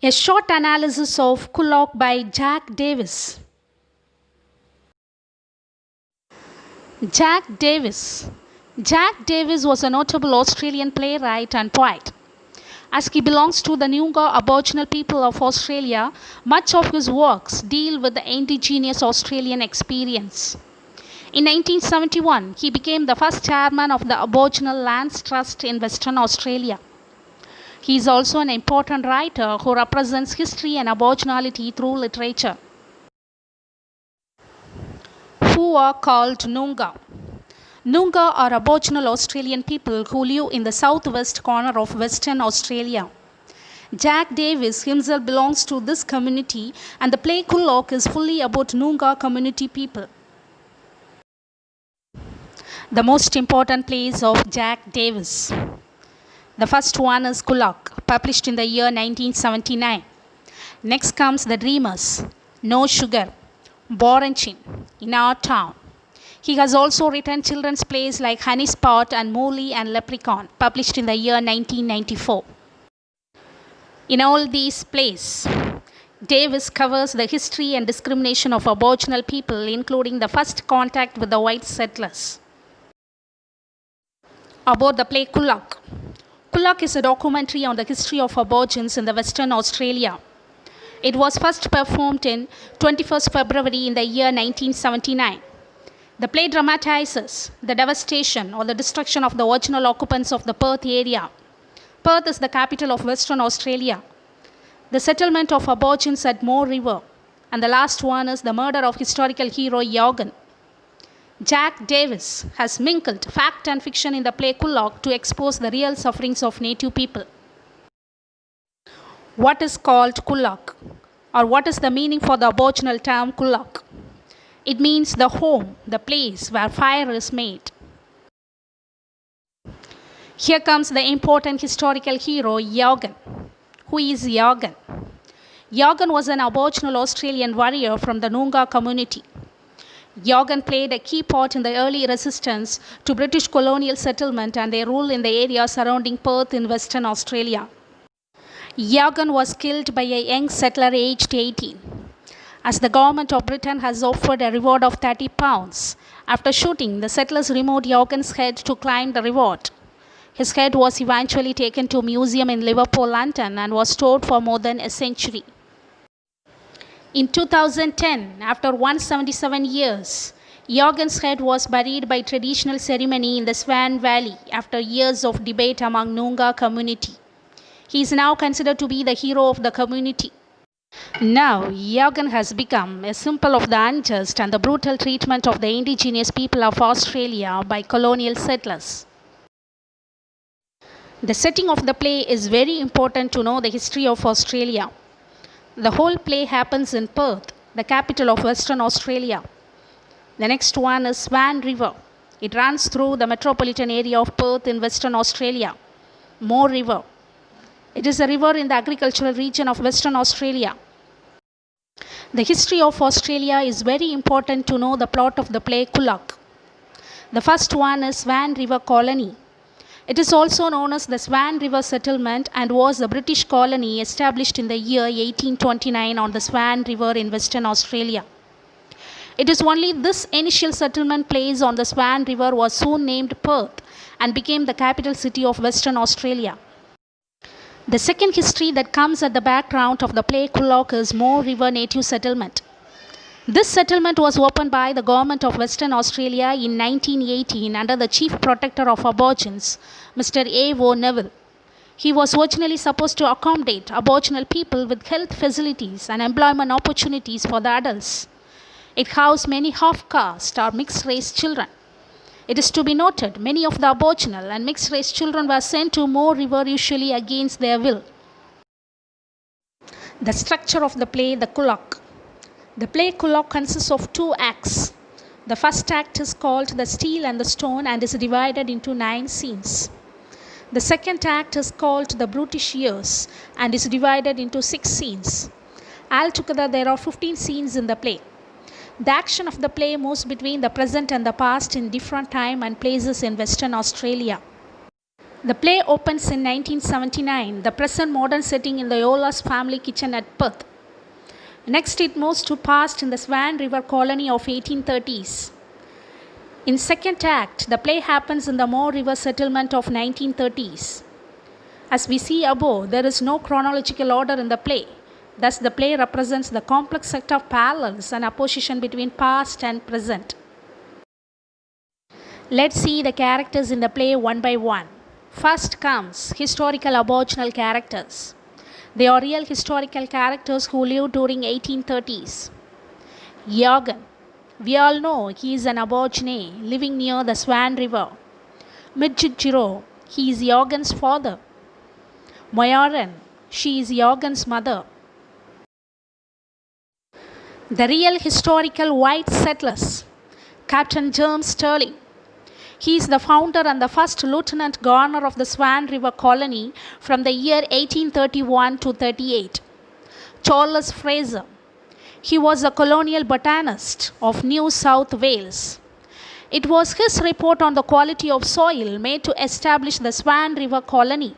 A short analysis of Kullark by Jack Davis. Jack Davis. Jack Davis was a notable Australian playwright and poet. As he belongs to the Nunga Aboriginal people of Australia, much of his works deal with the indigenous Australian experience. In 1971, he became the first chairman of the Aboriginal Lands Trust in Western Australia. He is also an important writer who represents history and Aboriginality through literature. Who are called Nunga? Nunga are Aboriginal Australian people who live in the southwest corner of Western Australia. Jack Davis himself belongs to this community, and the play Kullark is fully about Nunga community people. The most important plays of Jack Davis. The first one is Kullark, published in the year 1979. Next comes The Dreamers, No Sugar, Boranchin, In Our Town. He has also written children's plays like Honey Spot and Molly and Leprechaun, published in the year 1994. In all these plays, Davis covers the history and discrimination of Aboriginal people, including the first contact with the white settlers. About the play Kullark. Kullark is a documentary on the history of Aborigines in the Western Australia. It was first performed in 21st February in the year 1979. The play dramatizes the devastation or the destruction of the original occupants of the Perth area. Perth is the capital of Western Australia. The settlement of Aborigines at Moore River, and the last one is the murder of historical hero Yogan. Jack Davis has mingled fact and fiction in the play Kullark to expose the real sufferings of native people. What is called Kullark, or what is the meaning for the Aboriginal term Kullark? It means the home, the place where fire is made. Here comes the important historical hero Yogan. Who is Yogan? Yogan was an Aboriginal Australian warrior from the Nunga community. Yogan played a key part in the early resistance to British colonial settlement and their rule in the area surrounding Perth in Western Australia. Yogan was killed by a young settler aged 18. As the government of Britain has offered a reward of £30, after shooting, the settlers removed Yogan's head to claim the reward. His head was eventually taken to a museum in Liverpool, London, and was stored for more than a century. In 2010, after 177 years, Yogan's head was buried by traditional ceremony in the Swan Valley after years of debate among Nunga community. He is now considered to be the hero of the community. Now, Yogan has become a symbol of the unjust and the brutal treatment of the indigenous people of Australia by colonial settlers. The setting of the play is very important to know the history of Australia. The whole play happens in Perth, the capital of Western Australia. The next one is Swan River. It runs through the metropolitan area of Perth in Western Australia. Moore River. It is a river in the agricultural region of Western Australia. The history of Australia is very important to know the plot of the play Kullark. The first one is Swan River Colony. It is also known as the Swan River Settlement and was a British colony established in the year 1829 on the Swan River in Western Australia. It is only this initial settlement place on the Swan River was soon named Perth and became the capital city of Western Australia. The second history that comes at the background of the play Kullark is Moore River Native Settlement. This settlement was opened by the government of Western Australia in 1918 under the Chief Protector of Aborigines, Mr. A.O. Neville. He was originally supposed to accommodate Aboriginal people with health facilities and employment opportunities for the adults. It housed many half-caste or mixed-race children. It is to be noted, many of the Aboriginal and mixed-race children were sent to Moore River usually against their will. The structure of the play, the Kullark. The play Kullark consists of 2 acts. The first act is called The Steel and the Stone and is divided into 9 scenes. The second act is called The Brutish Years and is divided into 6 scenes. Altogether, there are 15 scenes in the play. The action of the play moves between the present and the past in different time and places in Western Australia. The play opens in 1979, the present modern setting in the Yola's family kitchen at Perth. Next, it moves to past in the Swan River colony of 1830s. In second act, the play happens in the Moore River settlement of 1930s. As we see above, there is no chronological order in the play. Thus, the play represents the complex set of parallels and opposition between past and present. Let's see the characters in the play one by one. First comes historical Aboriginal characters. They are real historical characters who lived during 1830s. Yogan. We all know he is an Aborigine living near the Swan River. Midjitjiro. He is Yogan's father. Moyaran. She is Yogan's mother. The real historical white settlers. Captain James Stirling. He is the founder and the first lieutenant governor of the Swan River colony from the year 1831 to 38. Charles Fraser. He was a colonial botanist of New South Wales. It was his report on the quality of soil made to establish the Swan River colony.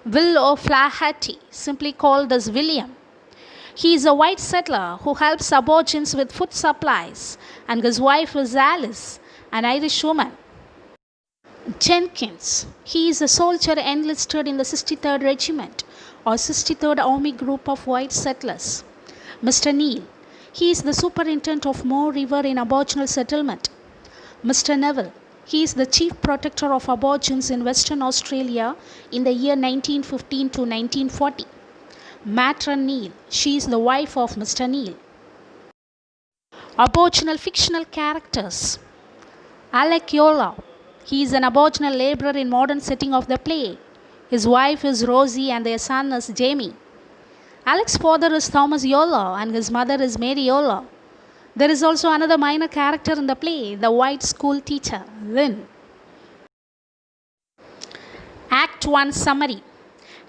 Will O'Flaherty, simply called as William. He is a white settler who helps Aborigines with food supplies, and his wife is Alice, an Irish woman. Jenkins. He is a soldier enlisted in the 63rd Regiment or 63rd Army Group of white settlers. Mr. Neil. He is the superintendent of Moore River in Aboriginal settlement. Mr. Neville. He is the chief protector of Aborigines in Western Australia in the year 1915 to 1940. Matron Neil. She is the wife of Mr. Neil. Aboriginal fictional characters. Alec Yola. He is an Aboriginal labourer in modern setting of the play. His wife is Rosie and their son is Jamie. Alec's father is Thomas Yola and his mother is Mary Yola. There is also another minor character in the play, the white school teacher, Lynn. Act 1 Summary.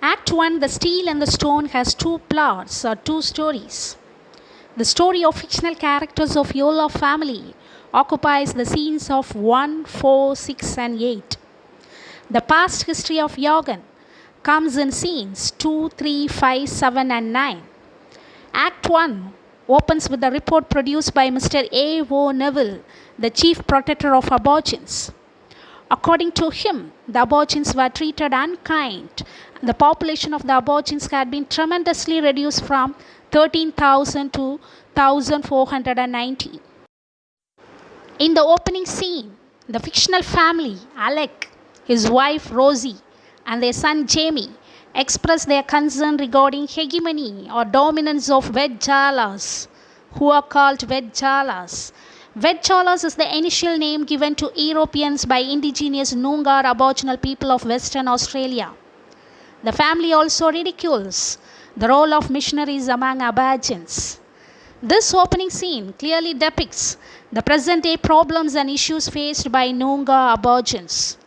Act 1, The Steel and the Stone, has two plots or two stories. The story of fictional characters of Yola family occupies the scenes of 1, 4, 6 and 8. The past history of Yogan comes in scenes 2, 3, 5, 7 and 9. Act 1 opens with the report produced by Mr. A. O. Neville, the chief protector of Aborigines. According to him, the Aborigines were treated unkind. The population of the Aborigines had been tremendously reduced from 13,000 to 1,490. In the opening scene, the fictional family, Alec, his wife Rosie, and their son Jamie, express their concern regarding hegemony or dominance of Vedjalas, who are called Vedjalas. Vedjalas is the initial name given to Europeans by indigenous Nunga Aboriginal people of Western Australia. The family also ridicules the role of missionaries among Aborigines. This opening scene clearly depicts the present-day problems and issues faced by Nunga Aborigines.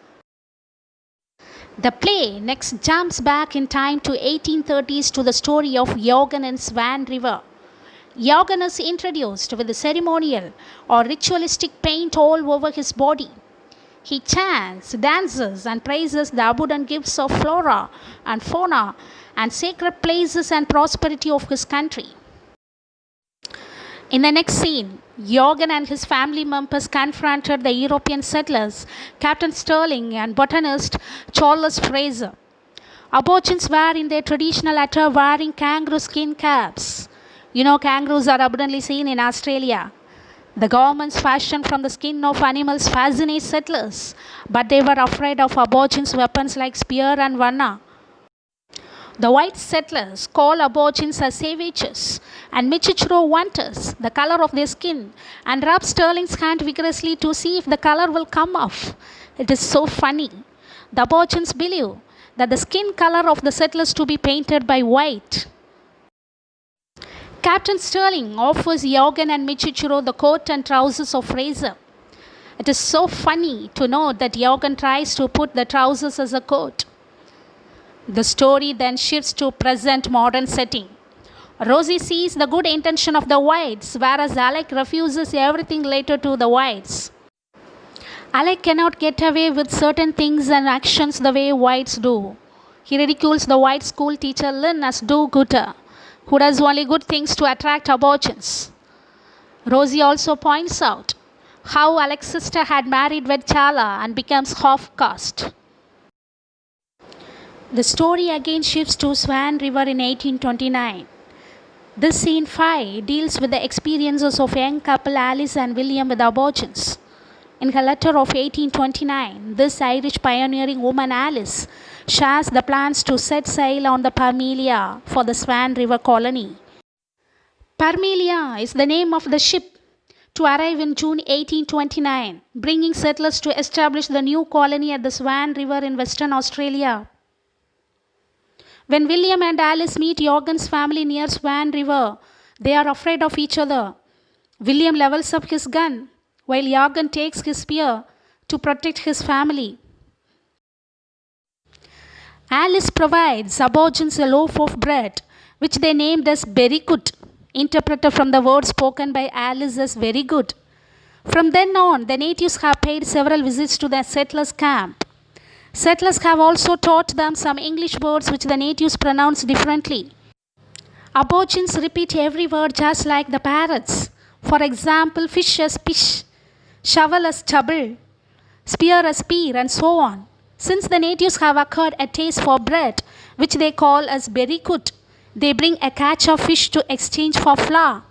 The play next jumps back in time to 1830s to the story of Yogan and Swan River. Yogan is introduced with the ceremonial or ritualistic paint all over his body. He chants, dances and praises the abundant gifts of flora and fauna and sacred places and prosperity of his country. In the next scene, Yogan and his family members confronted the European settlers, Captain Stirling and botanist Charles Fraser. Aborigines were in their traditional attire wearing kangaroo skin caps. Kangaroos are abundantly seen in Australia. The garments fashioned from the skin of animals fascinate settlers, but they were afraid of Aborigines' weapons like spear and wanna. The white settlers call Aborigines as savages and Michichro wanters the color of their skin and rub Stirling's hand vigorously to see if the color will come off. It is so funny. The Aborigines believe that the skin color of the settlers to be painted by white. Captain Stirling offers Yogan and Michichro the coat and trousers of Fraser. It is so funny to note that Yogan tries to put the trousers as a coat. The story then shifts to present modern setting. Rosie sees the good intention of the whites, whereas Alec refuses everything related to the whites. Alec cannot get away with certain things and actions the way whites do. He ridicules the white school teacher Lynn as do-gooder, who does only good things to attract abortions. Rosie also points out how Alec's sister had married Vedchala and becomes half-caste. The story again shifts to Swan River in 1829. This scene 5 deals with the experiences of young couple Alice and William with abortions. In her letter of 1829, this Irish pioneering woman Alice shares the plans to set sail on the Permelia for the Swan River colony. Permelia is the name of the ship to arrive in June 1829, bringing settlers to establish the new colony at the Swan River in Western Australia. When William and Alice meet Yogan's family near Swan River, they are afraid of each other. William levels up his gun, while Yogan takes his spear to protect his family. Alice provides Aborigines a loaf of bread, which they named as Berikut, interpreted from the word spoken by Alice as very good. From then on, the natives have paid several visits to the settlers' camp. Settlers have also taught them some English words which the natives pronounce differently. Aborigines repeat every word just like the parrots. For example, fish as pish, shovel as stubble, spear as spear, and so on. Since the natives have acquired a taste for bread, which they call as berikut, they bring a catch of fish to exchange for flour.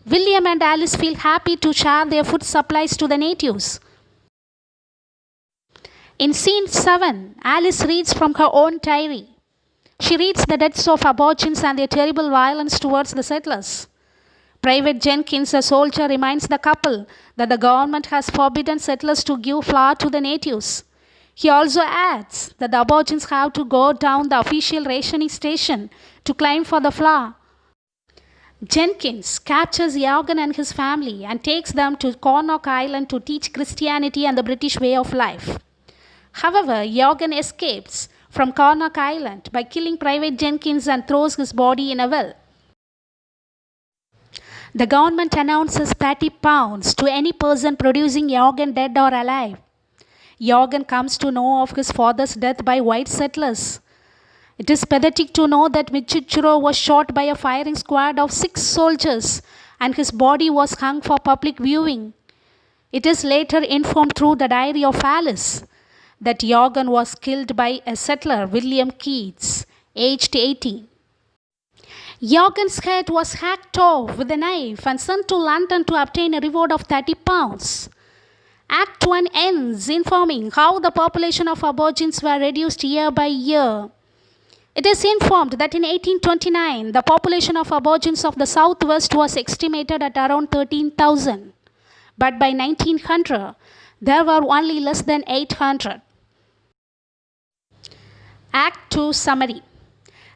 William and Alice feel happy to share their food supplies to the natives. In scene 7, Alice reads from her own diary. She reads the deaths of Aborigines and their terrible violence towards the settlers. Private Jenkins, a soldier, reminds the couple that the government has forbidden settlers to give flour to the natives. He also adds that the Aborigines have to go down the official rationing station to claim for the flour. Jenkins captures Yogan and his family and takes them to Kullark Island to teach Christianity and the British way of life. However, Yogan escapes from Kullark Island by killing Private Jenkins and throws his body in a well. The government announces £30 to any person producing Yogan dead or alive. Yogan comes to know of his father's death by white settlers. It is pathetic to know that Michichiro was shot by a firing squad of 6 soldiers and his body was hung for public viewing. It is later informed through the diary of Alice that Yogan was killed by a settler, William Keats, aged 18. Yogan's head was hacked off with a knife and sent to London to obtain a reward of £30. Act 1 ends informing how the population of Aborigines were reduced year by year. It is informed that in 1829, the population of Aborigines of the southwest was estimated at around 13,000. But by 1900, there were only less than 800. Act 2 Summary.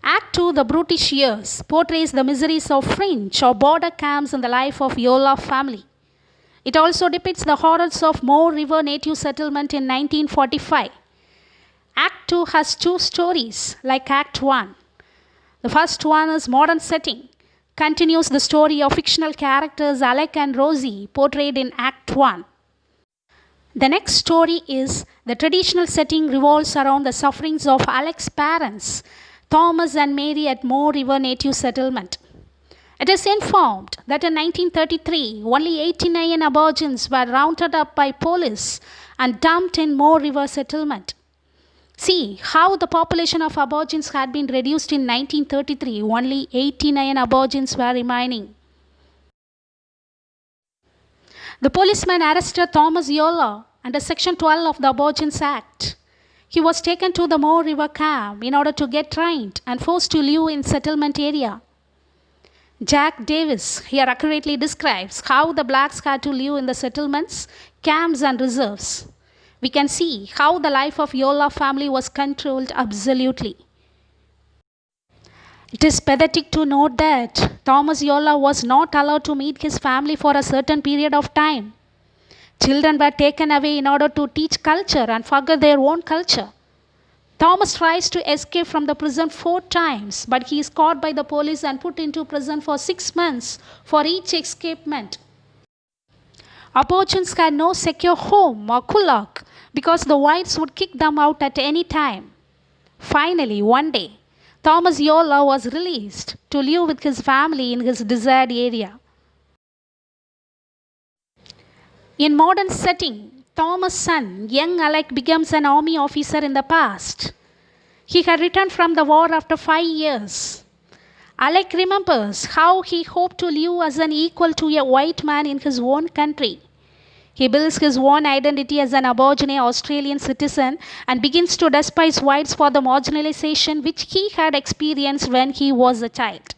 Act 2, The Brutish Years, portrays the miseries of fringe or border camps in the life of Yola family. It also depicts the horrors of Moore River native settlement in 1945. Act 2 has 2 stories, like Act 1. The first one is modern setting, continues the story of fictional characters Alec and Rosie portrayed in Act 1. The next story is the traditional setting revolves around the sufferings of Alec's parents, Thomas and Mary at Moore River native settlement. It is informed that in 1933, only 89 Aborigines were rounded up by police and dumped in Moore River settlement. See how the population of Aborigines had been reduced in 1933, only 89 Aborigines were remaining. The policeman arrested Thomas Yola under Section 12 of the Aborigines Act. He was taken to the Moore River camp in order to get trained and forced to live in settlement area. Jack Davis here accurately describes how the blacks had to live in the settlements, camps and reserves. We can see how the life of Yola family was controlled absolutely. It is pathetic to note that Thomas Yola was not allowed to meet his family for a certain period of time. Children were taken away in order to teach culture and forget their own culture. Thomas tries to escape from the prison 4 times, but he is caught by the police and put into prison for 6 months for each escapement. Aborigines had no secure home or Kullark because the whites would kick them out at any time. Finally, one day, Thomas Yola was released to live with his family in his desired area. In modern setting, Thomas' son, young Alec, becomes an army officer in the past. He had returned from the war after 5 years. Alec remembers how he hoped to live as an equal to a white man in his own country. He builds his own identity as an Aboriginal Australian citizen and begins to despise whites for the marginalization which he had experienced when he was a child.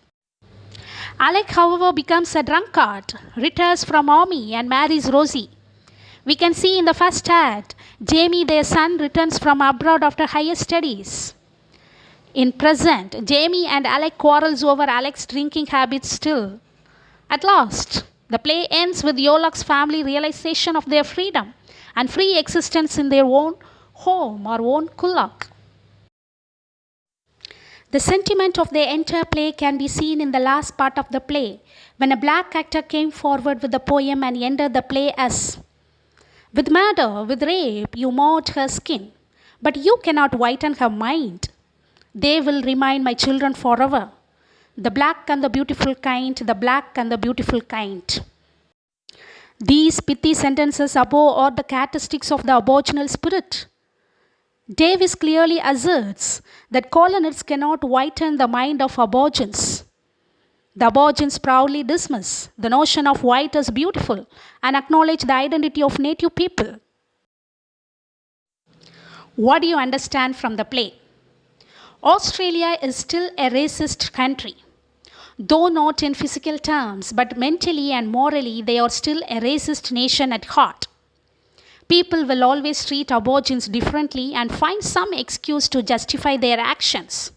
Alec, however, becomes a drunkard, retires from army and marries Rosie. We can see in the first act, Jamie, their son, returns from abroad after higher studies. In present, Jamie and Alec quarrels over Alec's drinking habits still. At last, the play ends with Yolak's family realization of their freedom and free existence in their own home or own Kullark. The sentiment of the entire play can be seen in the last part of the play, when a black actor came forward with the poem and ended the play as, "With murder, with rape, you marred her skin, but you cannot whiten her mind. They will remain my children forever. The black and the beautiful kind, the black and the beautiful kind." These pithy sentences above are the characteristics of the Aboriginal spirit. Davis clearly asserts that colonists cannot whiten the mind of Aborigines. The Aborigines proudly dismiss the notion of white as beautiful and acknowledge the identity of native people. What do you understand from the play? Australia is still a racist country. Though not in physical terms, but mentally and morally, they are still a racist nation at heart. People will always treat Aborigines differently and find some excuse to justify their actions.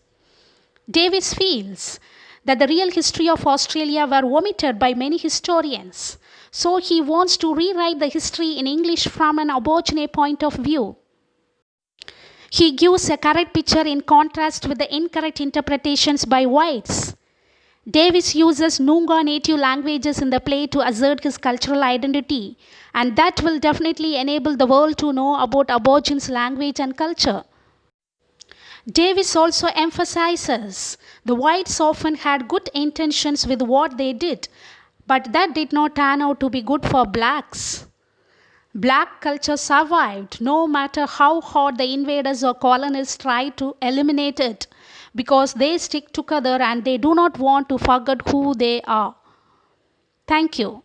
Davis feels that the real history of Australia were omitted by many historians, so he wants to rewrite the history in English from an Aboriginal point of view. He gives a correct picture in contrast with the incorrect interpretations by whites. Davis uses Nunga native languages in the play to assert his cultural identity, and that will definitely enable the world to know about Aborigines' language and culture. Davis also emphasizes the whites often had good intentions with what they did, but that did not turn out to be good for blacks. Black culture survived no matter how hard the invaders or colonists tried to eliminate it, because they stick together and they do not want to forget who they are. Thank you.